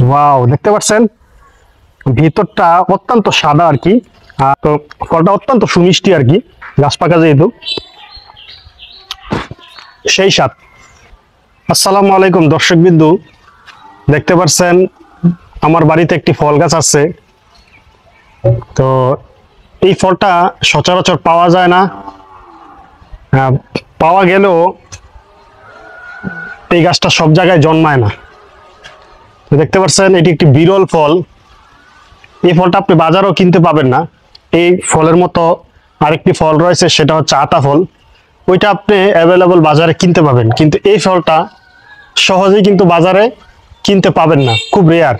Wow, দেখতে পাচ্ছেন ভিতরটা অত্যন্ত সাদা আর কি। আর তো ফলটা অত্যন্ত সুমিষ্টি আর কি, গাছ পাকা যেহেতু, সেই স্বাদ। আসসালামু আলাইকুম দর্শকবিন্দু, দেখতে পাচ্ছেন আমার বাড়িতে একটি ফল গাছ আছে। তো এই ফলটা সচরাচর পাওয়া যায় না, পাওয়া গেলেও এই গাছটা সব জায়গায় জন্মায় না। তো দেখতে পাচ্ছেন এটি একটি বিরল ফল। এই ফলটা আপনি বাজারেও কিনতে পাবেন না। এই ফলের মতো আরেকটি ফল রয়েছে, সেটা হচ্ছে আতা ফল। ওইটা আপনি অ্যাভেলেবল বাজারে কিনতে পাবেন, কিন্তু এই ফলটা সহজেই কিন্তু বাজারে কিনতে পাবেন না, খুব রেয়ার।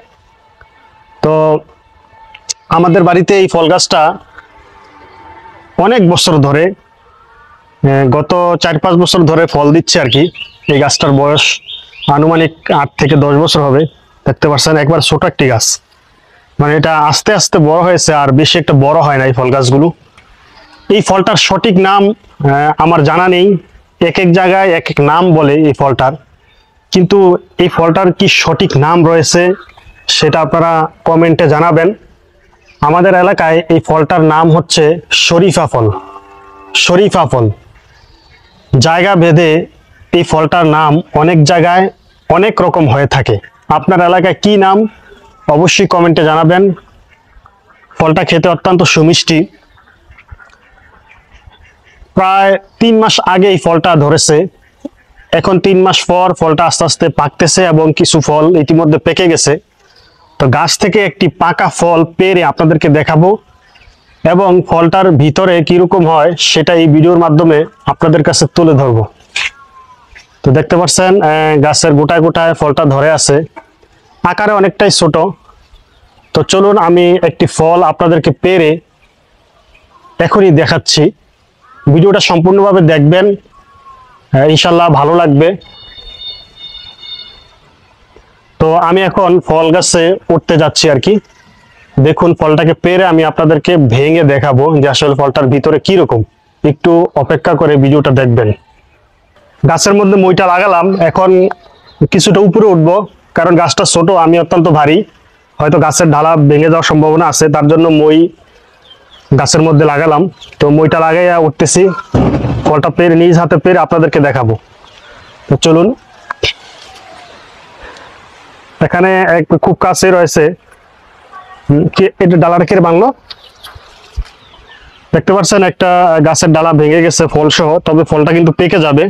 তো আমাদের বাড়িতে এই ফল গাছটা অনেক বছর ধরে, গত 4-5 বছর ধরে ফল দিচ্ছে আর কি। এই গাছটার বয়স আনুমানিক 8 থেকে 10 বছর হবে। দেখতে পাচ্ছেন একবার ছোট একটি গাছ, মানে এটা আস্তে আস্তে বড় হয়েছে, আর বেশি একটা বড় হয় না এই ফল গাছগুলো। এই ফলটার সঠিক নাম আমার জানা নেই, এক এক জায়গায় এক এক নাম বলে এই ফলটার। কিন্তু এই ফলটার কি সঠিক নাম রয়েছে সেটা আপনারা কমেন্টে জানাবেন। আমাদের এলাকায় এই ফলটার নাম হচ্ছে শরীফা ফল। শরীফা ফল, জায়গা ভেদে এই ফলটার নাম অনেক জায়গায় অনেক রকম হয়ে থাকে। আপনার এলাকায় কি নাম অবশ্যই কমেন্টে জানাবেন। ফলটা খেতে অত্যন্ত সুমিষ্টি। প্রায় 3 মাস আগে এই ফলটা ধরেছে, এখন 3 মাস পর ফলটা আস্তে আস্তে পাকতেছে এবং কিছু ফল ইতিমধ্যে পেকে গেছে। তো গাছ থেকে একটি পাকা ফল পেড়ে আপনাদেরকে দেখাবো, এবং ফলটার ভিতরে কিরকম হয় সেটা এই ভিডিওর মাধ্যমে আপনাদের কাছে তুলে ধরবো। তো দেখতে পাচ্ছেন গাছের গোটায় গোটায় ফলটা ধরে আছে, আকারে অনেকটাই ছোট। তো চলুন আমি একটি ফল আপনাদেরকে পেড়ে এখনই দেখাচ্ছি। ভিডিওটা সম্পূর্ণভাবে দেখবেন, ইনশাল্লাহ ভালো লাগবে। তো আমি এখন ফল গাছে উঠতে যাচ্ছি আর কি। দেখুন ফলটাকে পেড়ে আমি আপনাদেরকে ভেঙে দেখাবো যে আসলে ফলটার ভিতরে কি রকম। একটু অপেক্ষা করে ভিডিওটা দেখবেন। গাছের মধ্যে মইটা লাগালাম, এখন কিছুটা উপরে উঠবো, কারণ গাছটা ছোট, আমি অত্যন্ত ভারী, হয়তো গাছের ডালা ভেঙে যাওয়ার সম্ভাবনা আছে, তার জন্য মই গাছের মধ্যে লাগালাম। তো মইটা লাগাইয়া উঠতেছি, ফলটা পেড়ে নিজ হাতে পেড়ে আপনাদেরকে দেখাবো। তো চলুন। এখানে খুব কাছে রয়েছে, এটা ডালাটা কেটে ভাঙলো। দেখতে পাচ্ছেন একটা গাছের ডালা ভেঙে গেছে ফল সহ, তবে ফলটা কিন্তু পেকে যাবে।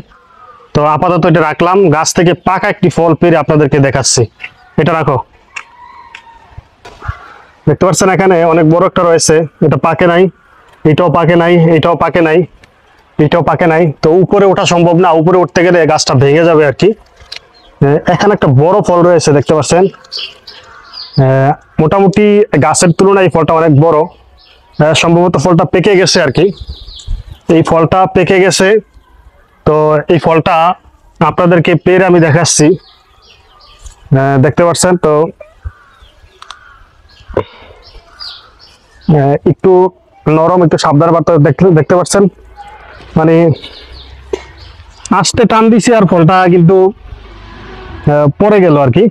তো আপাতত এটা রাখলাম, গাছ থেকে পাকা একটি ফল পেরে আপনাদেরকে দেখাচ্ছি। এটা রাখো। দেখতে পাচ্ছেন এখানে অনেক বড় একটা রয়েছে, এটা পাকে নাই, এটাও পাকে নাই, এটাও পাকে নাই, এটাও পাকে নাই। তো উপরে ওঠা সম্ভব না, উপরে উঠতে গেলে গাছটা ভেঙে যাবে আর কি। এখানে একটা বড় ফল রয়েছে, দেখতে পাচ্ছেন মোটামুটি গাছের তুলনায় এই ফলটা অনেক বড়। সম্ভবত ফলটা পেকে গেছে আর কি, এই ফলটা পেকে গেছে। তো এই ফলটা আপনাদেরকে পেরে আমি দেখাচ্ছি, দেখতে পাচ্ছেন। তো একটু নরম, একটু সাবধান বার্তা দেখতে পাচ্ছেন, মানে আস্তে টান দিছি আর ফলটা কিন্তু পড়ে গেল আর কি।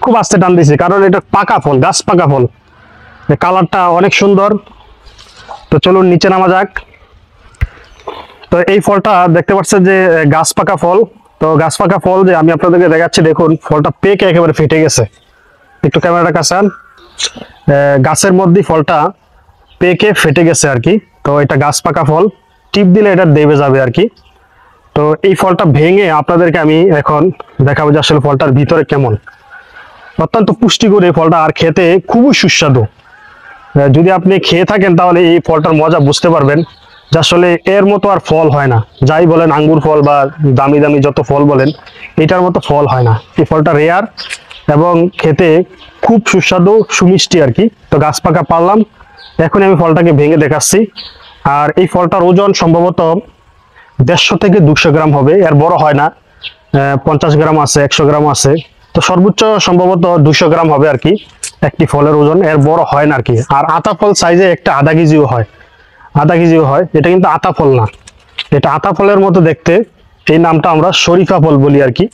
খুব আস্তে টান দিছি, কারণ এটা পাকা ফল, গাছ পাকা ফল, কালারটা অনেক সুন্দর। তো চলুন নিচে নামা যাক। তো এই ফলটা দেখতে পাচ্ছেন যে গাছ পাকা ফল। তো গাছ পাকা ফল যে আমি আপনাদেরকে দেখাচ্ছি, দেখুন ফলটা পেকে একেবারে ফেটে গেছে। একটু ক্যামেরাটা কাছে আন। গাছের মধ্যে ফলটা পেকে ফেটে গেছে আর কি। তো এটা গাছ পাকা ফল, টিপ দিলে এটা দেবে যাবে আর কি। তো এই ফলটা ভেঙে আপনাদেরকে আমি এখন দেখাবো যে আসলে ফলটার ভিতরে কেমন। অত্যন্ত পুষ্টিকর এই ফলটা, আর খেতে খুবই সুস্বাদু। যদি আপনি খেয়ে থাকেন তাহলে এই ফলটার মজা বুঝতে পারবেন যে আসলে এর মতো আর ফল হয় না। যাই বলেন আঙ্গুর ফল বা দামি দামি যত ফল বলেন, এটার মতো ফল হয় না। এই ফলটা রেয়ার এবং খেতে খুব সুস্বাদু, সুমিষ্টি আর কি। তো গাছ পাকা পারলাম, এখন আমি ফলটাকে ভেঙে দেখাচ্ছি। আর এই ফলটার ওজন সম্ভবত 150 থেকে 200 গ্রাম হবে, এর বড় হয় না। 50 গ্রাম আছে, 100 গ্রাম আছে। তো সর্বোচ্চ সম্ভবত 200 গ্রাম হবে আর কি একটি ফলের ওজন, এর বড় হয় না আর কি। আর আতা ফল সাইজে একটা আধা কেজিও হয়, আধা কেজিও হয়। এটা কিন্তু আতা ফল না, এটা আতা ফলের মতো দেখতে, এই নামটা আমরা শরীফা ফল বলি আর কি।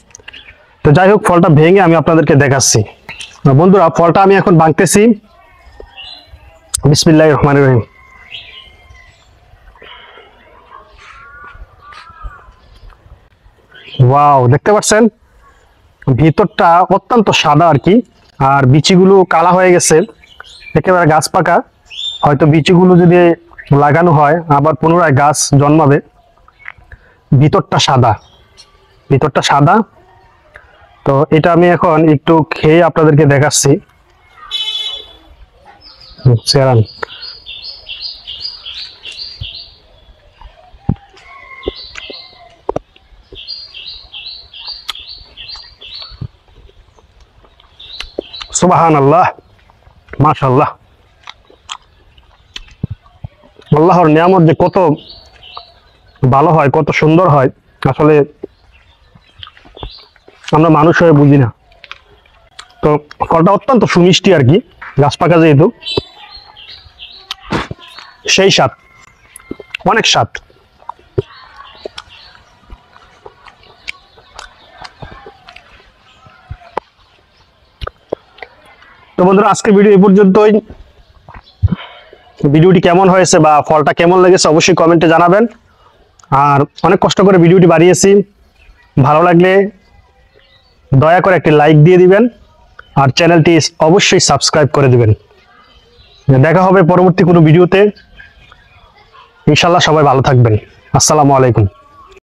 তো যাই হোক, ফলটা ভেঙে আমি আপনাদেরকে দেখাচ্ছি। বন্ধুরা ফলটা আমি এখন ভাঙতেছি। বিসমিল্লাহির রহমানির রহিম। ওয়াও, দেখতে পাচ্ছেন ভিতরটা অত্যন্ত সাদা আর কি, আর বিচিগুলো কালা হয়ে গেছে, একেবারে গাছ পাকা। হয়তো বিচিগুলো যদি লাগানো হয় আবার পুনরায় গাছ জন্মাবে। ভিতরটা সাদা, ভিতরটা সাদা। তো এটা আমি এখন একটু খেয়ে আপনাদেরকে দেখাচ্ছি। চেরান সুবহানাল্লাহ, মাশাআল্লাহ। আল্লাহর নিয়ামত যে কত ভালো হয়, কত সুন্দর হয়, আসলে আমরা মানুষ হয়ে বুঝি না। তো ফলটা অত্যন্ত সুমিষ্টি আর কি, গাছ পাকা যেহেতু, সেই স্বাদ, অনেক স্বাদ। তো বন্ধুরা আজকে ভিডিও এই পর্যন্তই। ভিডিওটি কেমন হয়েছে বা ফলটা কেমন লেগেছে অবশ্যই কমেন্টে জানাবেন। আর অনেক কষ্ট করে ভিডিওটি বানিয়েছি, ভালো লাগলে দয়া করে একটি লাইক দিয়ে দিবেন আর চ্যানেলটি অবশ্যই সাবস্ক্রাইব করে দিবেন। দেখা হবে পরবর্তী কোনো ভিডিওতে। ইনশাআল্লাহ সবাই ভালো থাকবেন। আসসালামু আলাইকুম।